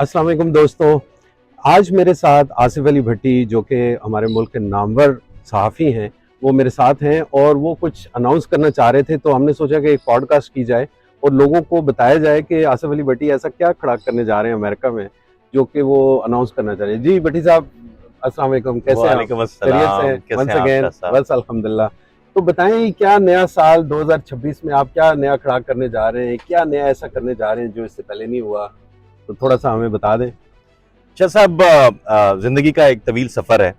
अस्सलाम वालेकुम दोस्तों। आज मेरे साथ आसिफ अली भट्टी जो कि हमारे मुल्क के नामवर सहाफ़ी हैं, वो मेरे साथ हैं और वो कुछ अनाउंस करना चाह रहे थे, तो हमने सोचा कि एक पॉडकास्ट की जाए और लोगों को बताया जाए कि आसिफ अली भट्टी ऐसा क्या खड़ा करने जा रहे हैं अमेरिका में जो कि वो अनाउंस करना चाह रहे हैं। जी भट्टी साहब, अस्सलाम वालेकुम, कैसे हैं आप? खैरियत से? वंस अगेन, बस अल्हम्दुलिल्लाह। तो बताएं, क्या नया साल 2026 में आप क्या नया खड़ा करने जा रहे हैं, क्या नया ऐसा करने जा रहे हैं जो इससे पहले नहीं हुआ, तो थोड़ा सा हमें बता दें। शाह साहब, जिंदगी का एक तवील सफर है,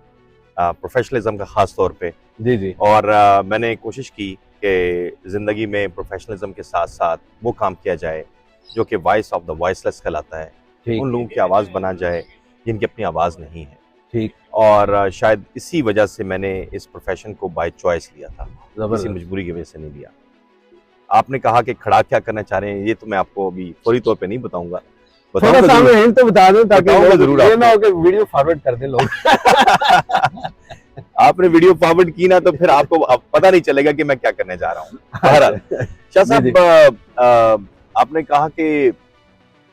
प्रोफेशनलिज्म का खास तौर पे। जी जी। और मैंने कोशिश की कि जिंदगी में प्रोफेशनलिज्म के साथ साथ वो काम किया जाए जो कि वॉइस ऑफ द वॉइसलेस कहलाता है। ठीक। उन लोगों की आवाज़ बना जाए जिनकी अपनी आवाज़ नहीं है। ठीक। और शायद इसी वजह से मैंने इस प्रोफेशन को बाय चॉइस लिया था, किसी जबरदस्त। मजबूरी की वजह से नहीं लिया। आपने कहा कि खड़ा क्या करना चाह रहे हैं, ये तो मैं आपको अभी फौरी तौर पे नहीं बताऊंगा। थोड़ा सा हमें हिंट तो बता दें ताकि जरूर ये ना हो कि वीडियो फॉरवर्ड कर दें लोग। आपने वीडियो फॉरवर्ड की ना तो फिर आपको पता नहीं चलेगा कि मैं क्या करने जा रहा हूँ। बहरहाल शाह साहब, आपने कहा कि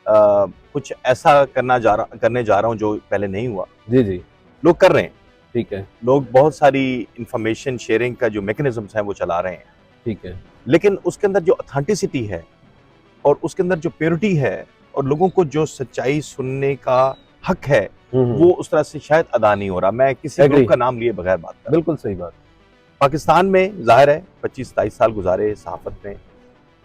कुछ ऐसा करने जा रहा हूँ जो पहले नहीं हुआ। जी जी। लोग कर रहे हैं। ठीक है। लोग बहुत सारी इंफॉर्मेशन शेयरिंग का जो मैकेनिज्म्स हैं वो चला रहे हैं। ठीक है। लेकिन उसके अंदर जो ऑथेंटिसिटी है और उसके अंदर जो प्योरिटी है और लोगों को जो सच्चाई सुनने का हक है वो उस तरह से शायद अदा नहीं हो रहा। मैं किसी ग्रुप का नाम लिए बगैर बात कर। बिल्कुल सही बात। पाकिस्तान में जाहिर है 25-27 साल गुजारे सहाफत में,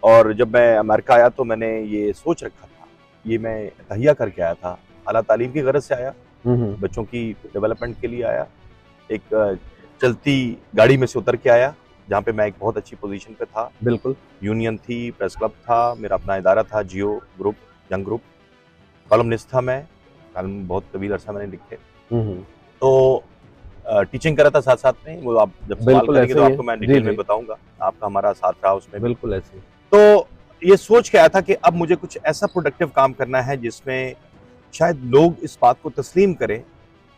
और जब मैं अमेरिका आया तो मैंने ये सोच रखा था, ये मैं तहिया करके आया था, आला तालीम की गरज से आया, बच्चों की डेवलपमेंट के लिए आया, एक चलती गाड़ी में से उतर के आया जहाँ पे मैं एक बहुत अच्छी पोजीशन पे था। बिल्कुल। यूनियन थी, प्रेस क्लब था, मेरा अपना इदारा था, जियो ग्रुप, यंग ग्रुप, कॉलमनिस्ट था मैं, कॉलम बहुत तवील अरसा मैंने लिखे। तो टीचिंग करा था साथ साथ में। वो आप जब सवाल करेंगे तो आपको मैं डिटेल में बताऊंगा, आपका हमारा साथ रहा उसमें। बिल्कुल ऐसे। तो ये सोच के आया था कि अब मुझे कुछ ऐसा प्रोडक्टिव काम करना है जिसमें शायद लोग इस बात को तस्लीम करें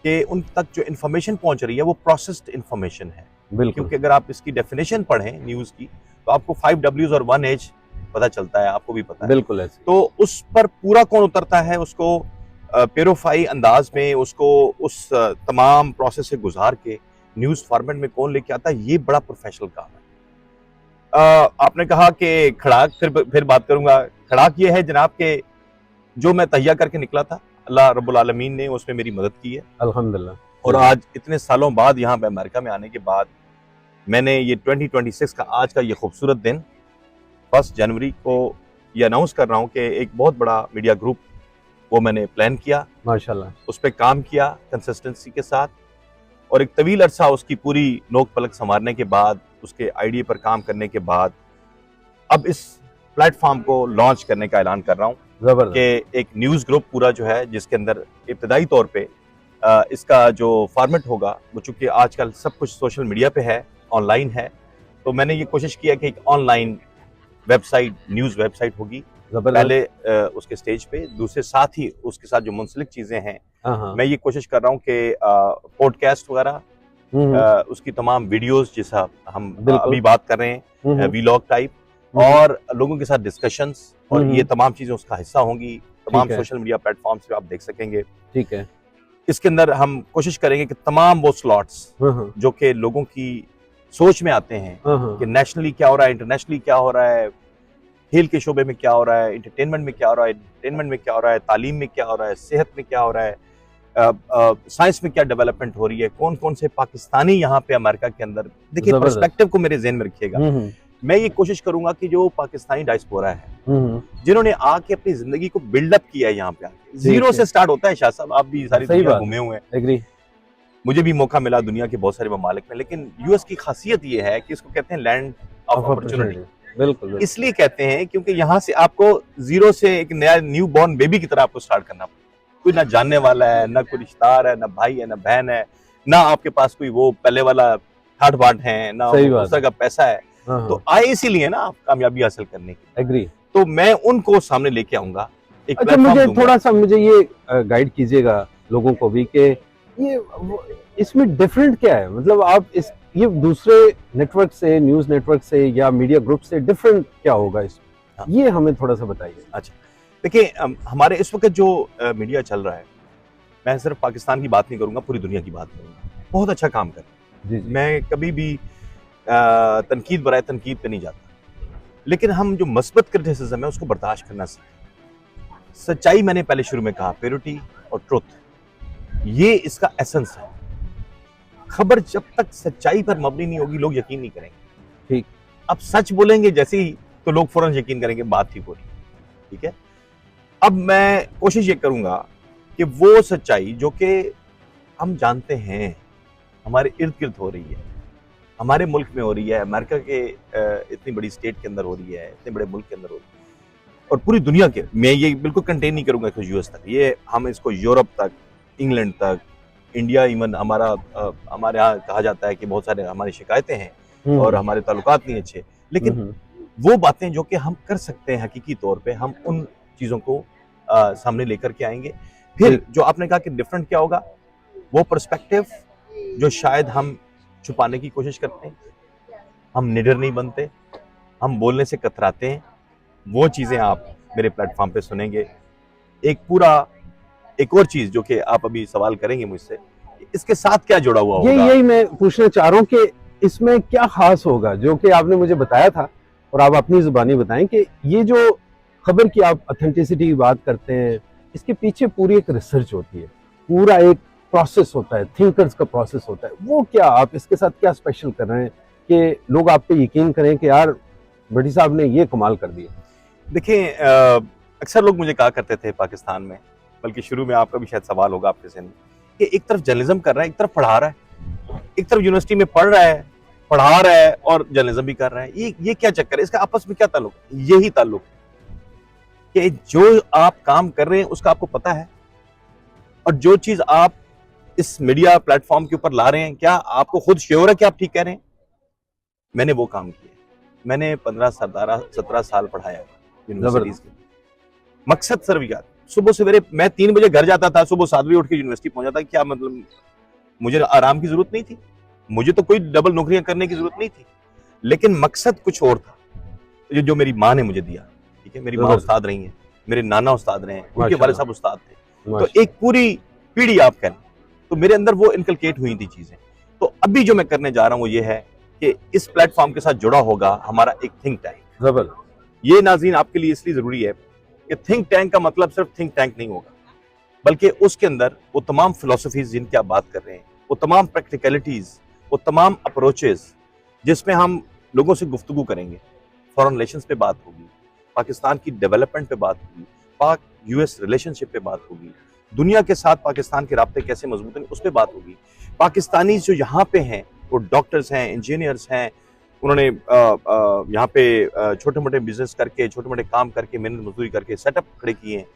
कि उन तक जो इन्फॉर्मेशन पहुंच रही है वो प्रोसेस्ड इन्फॉर्मेशन है। क्योंकि अगर आप इसकी डेफिनेशन पढ़ें न्यूज़ की तो आपको 5 Ws और 1 H पता चलता है, आपको भी पता है। बिल्कुल ऐसे। तो उस पर पूरा कौन उतरता है, उसको प्योरीफाई अंदाज में उसको उस तमाम प्रोसेस से गुजार के न्यूज़ फॉर्मेट में कौन लेके आता है, ये बड़ा प्रोफेशनल काम है। आपने कहा कि खड़ाक, फिर बात करूंगा। खड़ाक ये है जनाब के जो मैं तैयार करके निकला था, अल्लाह रब्बुल आलमीन ने उसमें मेरी मदद की है अल्हम्दुलिल्लाह। और आज इतने सालों बाद यहाँ पे अमेरिका में आने के बाद मैंने ये 2026 का आज का ये खूबसूरत दिन 1 जनवरी को ये अनाउंस कर रहा हूँ कि एक बहुत बड़ा मीडिया ग्रुप वो मैंने प्लान किया, माशाल्लाह, उस पर काम किया कंसिस्टेंसी के साथ, और एक तवील अरसा उसकी पूरी नोक पलक संवारने के बाद, उसके आइडिया पर काम करने के बाद अब इस प्लेटफॉर्म को लॉन्च करने का ऐलान कर रहा हूँ कि एक न्यूज़ ग्रुप पूरा जो है जिसके अंदर इब्तदाई तौर पे इसका जो फॉर्मेट होगा वो, चूंकि आजकल सब कुछ सोशल मीडिया पे है, ऑनलाइन है, तो मैंने ये कोशिश किया कि एक ऑनलाइन वेबसाइट, न्यूज़ वेबसाइट होगी पहले उसके स्टेज पे। दूसरे साथ ही उसके साथ जो मुंसलिक चीज़ें हैं, मैं ये कोशिश कर रहा हूँ कि पॉडकास्ट वगैरह, उसकी तमाम वीडियोस जैसा हम अभी बात कर रहे हैं, वीलॉग टाइप, और लोगों के साथ डिस्कशंस, और ये तमाम चीज़ें उसका हिस्सा होंगी। तमाम सोशल मीडिया प्लेटफॉर्म्स पे आप देख सकेंगे। ठीक है। इसके अंदर हम कोशिश करेंगे कि तमाम वो स्लॉट्स जो कि लोगों की सोच में आते हैं कि नेशनली क्या हो रहा है, इंटरनेशनली क्या हो रहा है, खेल के शोबे में क्या हो रहा है, एंटरटेनमेंट में क्या हो रहा है, एंटरटेनमेंट में क्या हो रहा है, तालीम में क्या हो रहा है, सेहत में क्या हो रहा है, साइंस में क्या डेवलपमेंट हो रही है, कौन कौन से पाकिस्तानी यहाँ पे अमेरिका के अंदर। देखिए, पर्सपेक्टिव को मेरे ज़हन में रखिएगा। मैं ये कोशिश करूंगा कि जो पाकिस्तानी डायस्पोरा है, जिन्होंने आके अपनी जिंदगी को बिल्डअप किया है, यहाँ पे आके जीरो से स्टार्ट होता है। शाह साहब, आप भी सारी दुनिया घूमे हुए हैं, मुझे भी मौका मिला दुनिया के बहुत सारे ममालिक में, लेकिन यूएस की खासियत ये है कि इसको कहते हैं लैंड ऑफ अपॉर्चुनिटी। बिल्कुल, इसलिए कहते हैं क्योंकि यहाँ से आपको जीरो से एक नया न्यू बॉर्न बेबी की तरह आपको स्टार्ट करना पड़ता है। कोई ना जानने वाला है, ना कोई रिश्तेदार है, ना भाई है, ना बहन है, ना आपके पास कोई वो पहले वाला ठाट बाट है, ना उस तरह का पैसा है। तो आए इसीलिए ना आप कामयाबी हासिल करने की। एग्री। तो मैं उनको सामने लेके आऊंगा। अच्छा, मुझे थोड़ा सा ये गाइड कीजिएगा लोगों को भी कि ये इसमें डिफरेंट क्या है, मतलब आप इस ये दूसरे नेटवर्क से, न्यूज़ नेटवर्क से या मीडिया ग्रुप से डिफरेंट क्या होगा इसमें? ये हमें थोड़ा सा बताइए। अच्छा, देखिए हमारे इस वक्त जो मीडिया चल रहा है, मैं सिर्फ पाकिस्तान की बात नहीं करूंगा, पूरी दुनिया की बात करूंगा, बहुत अच्छा काम कर रहा है। मैं कभी भी तनकीद बराए तनकीद पे नहीं जाता, लेकिन हम जो मस्बत क्रिटिसिज्म है उसको बर्दाश्त करना सीखें। सच्चाई मैंने पहले शुरू में कहा, प्योरिटी और ट्रुथ, ये इसका एसेंस है। खबर जब तक सच्चाई पर मबनी नहीं होगी लोग यकीन नहीं करेंगे। ठीक, अब सच बोलेंगे जैसे ही तो लोग फौरन यकीन करेंगे, बात ठीक हो रही है। ठीक है, अब मैं कोशिश ये करूंगा कि वो सच्चाई जो कि हम जानते हैं हमारे इर्द गिर्द हो रही है, हमारे मुल्क में हो रही है, अमेरिका के इतनी बड़ी स्टेट के अंदर हो रही है, इतने बड़े मुल्क के अंदर हो रही है, और पूरी दुनिया के, मैं ये बिल्कुल कंटेन नहीं करूंगा इसको यूएस तक, ये हम इसको यूरोप तक, इंग्लैंड तक, इंडिया, इवन हमारे यहाँ कहा जाता है कि बहुत सारे हमारी शिकायतें हैं और हमारे ताल्लुकात नहीं अच्छे, लेकिन वो बातें जो कि हम कर सकते हैं हकीकी तौर पे, हम उन चीजों को सामने लेकर के आएंगे। फिर जो आपने कहा कि डिफरेंट क्या होगा, वो पर्सपेक्टिव जो शायद हम छुपाने की कोशिश करते हैं, हम निडर नहीं बनते, हम बोलने से कतराते हैं, वो चीजें आप मेरे प्लेटफॉर्म पे सुनेंगे। एक और चीज जो कि आप अभी सवाल करेंगे मुझसे, इसके साथ क्या जुड़ा हुआ होगा, यही मैं पूछना चाह रहा हूँ कि इसमें क्या खास होगा जो कि आपने मुझे बताया था, और आप अपनी जुबानी बताएं कि ये जो खबर की आप ऑथेंटिसिटी की बात करते हैं, इसके पीछे पूरी एक रिसर्च होती है, पूरा एक प्रोसेस होता है, थिंकर्स का प्रोसेस होता है, वो क्या आप इसके साथ क्या स्पेशल कर रहे हैं कि लोग आप पे यकीन करें कि यार भट्टी साहब ने ये कमाल कर दिया? देखिए अक्सर लोग मुझे कहा करते थे पाकिस्तान में, बल्कि शुरू में आपका भी शायद सवाल होगा आपके से, कि एक तरफ जर्नलिज्म कर रहा है, एक तरफ पढ़ा रहा है, एक तरफ यूनिवर्सिटी में पढ़ रहा है, पढ़ा रहा है और जर्नलिज्म भी कर रहा है, ये क्या चक्कर है, इसका आपस में क्या ताल्लुक है? यही ताल्लुक है कि जो आप काम कर रहे हैं उसका आपको पता है, और जो चीज आप इस मीडिया प्लेटफॉर्म के ऊपर ला रहे हैं, क्या आपको खुद श्योर है कि आप ठीक कह रहे हैं? मैंने वो काम किया, मैंने 15-17 साल पढ़ाया यूनिवर्सिटीज के। मकसद सिर्फ यार, सुबह सवेरे मैं 3 बजे घर जाता था, सुबह 7 बजे उठ के यूनिवर्सिटी पहुंच जाता। क्या मतलब, मुझे आराम की जरूरत नहीं थी, मुझे तो कोई डबल नौकरियां करने की जरूरत नहीं थी, लेकिन मकसद कुछ और था जो मेरी माँ ने मुझे दिया। ठीक है, मेरी माँ उस्ताद रही है, मेरे नाना उस्ताद रहे हैं, उनके वाले साहब उस्ताद थे, तो एक पूरी पीढ़ी आप कहें, तो मेरे अंदर वो इनकलकेट हुई थी चीजें। तो अभी जो मैं करने जा रहा हूँ वो ये है कि इस प्लेटफॉर्म के साथ जुड़ा होगा हमारा एक थिंक टैंक। ये नाज़रीन आपके लिए इसलिए जरूरी है कि थिंक टैंक का मतलब सिर्फ थिंक टैंक नहीं होगा, बल्कि उसके अंदर वो तमाम फिलोसफीज जिनकी आप बात कर रहे हैं, वो तमाम प्रैक्टिकलिटीज, वो तमाम अप्रोचेस जिसमें हम लोगों से गुफ्तगू करेंगे, फॉरेन रिलेशंस पे बात होगी, पाकिस्तान की डेवलपमेंट पे बात होगी, पाक यूएस रिलेशनशिप पे बात होगी, दुनिया के साथ पाकिस्तान के राब्ते कैसे मजबूत हैं उस पर बात होगी। पाकिस्तानी जो यहाँ पे हैं वो डॉक्टर्स हैं, इंजीनियर्स हैं, उन्होंने यहाँ पे छोटे मोटे बिजनेस करके, छोटे मोटे काम करके, मेहनत मजदूरी करके सेटअप खड़े किए हैं,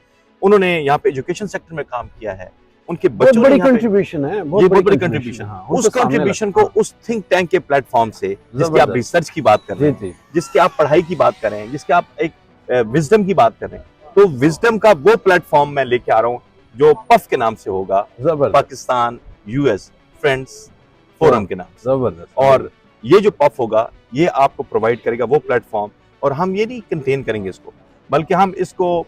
उन्होंने यहाँ पे एजुकेशन सेक्टर में काम किया है, उनके बच्चों बड़ी कंट्रीब्यूशन है, बहुत बड़ी कंट्रीब्यूशन। उस कंट्रीब्यूशन को उस थिंक टैंक के प्लेटफॉर्म से, जिसकी आप रिसर्च की बात कर रहे हैं, जिसकी आप पढ़ाई की बात कर रहे हैं, जिसके आप एक विजडम की बात कर रहे हैं, तो विजडम का वो प्लेटफॉर्म मैं लेके आ रहा हूँ जो पफ के नाम से होगा, पाकिस्तान यूएस फ्रेंड्स फोरम के नाम से। जबरदस्त। और ये जो पफ होगा ये आपको प्रोवाइड करेगा वो प्लेटफॉर्म, और हम ये नहीं कंटेन करेंगे इसको, बल्कि हम इसको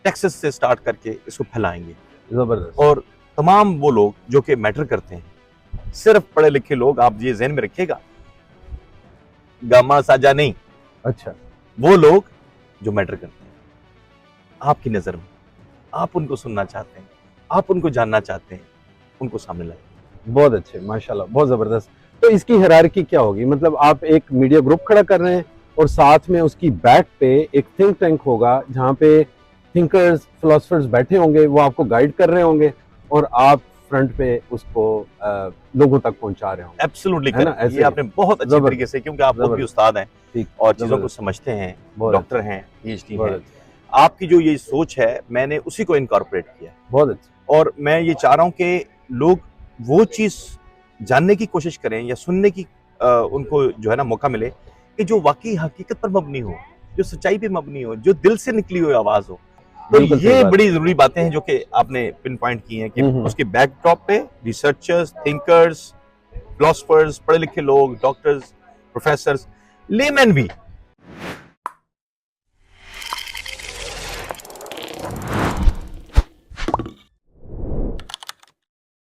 टेक्सास से स्टार्ट करके इसको फैलाएंगे। जबरदस्त। और तमाम वो लोग जो कि मैटर करते हैं, सिर्फ पढ़े लिखे लोग, आप ये ज़हन में रखिएगा, गामा साजा नहीं, अच्छा, वो लोग जो मैटर करते हैं आपकी नजर में, आप उनको सुनना चाहते हैं, आप उनको जानना चाहते हैं, उनको सामने लाइए। बहुत अच्छे, माशाल्लाह, बहुत जबरदस्त। तो इसकी हायरार्की क्या होगी? मतलब आप एक मीडिया ग्रुप खड़ा कर रहे हैं और साथ में उसकी बैक पे एक थिंक टैंक होगा जहाँ पे थिंकर्स, फिलोसफर्स बैठे होंगे, वो आपको गाइड कर रहे होंगे और आप फ्रंट पे उसको लोगों तक पहुंचा रहे होंगे। एब्सोल्युटली, ये आपने बहुत अच्छे तरीके से, क्योंकि आप खुद भी उस्ताद हैं और चीजों को समझते हैं, डॉक्टर हैं, पीएचडी हैं, आपकी जो ये सोच है मैंने उसी को इनकॉर्पोरेट किया। बहुत अच्छा। और मैं ये चाह रहा हूँ कि लोग वो चीज जानने की कोशिश करें या सुनने की उनको जो है ना मौका मिले कि जो वाकई हकीकत पर मबनी हो, जो सच्चाई पे मबनी हो, जो दिल से निकली हुई आवाज हो। तो ये बड़ी जरूरी बातें हैं जो कि आपने पिन पॉइंट की हैं कि उसके बैकड्रॉप पे रिसर्चर्स, थिंकर्स, फिलोसफर्स, पढ़े लिखे लोग, डॉक्टर्स, प्रोफेसर्स, लेमैन भी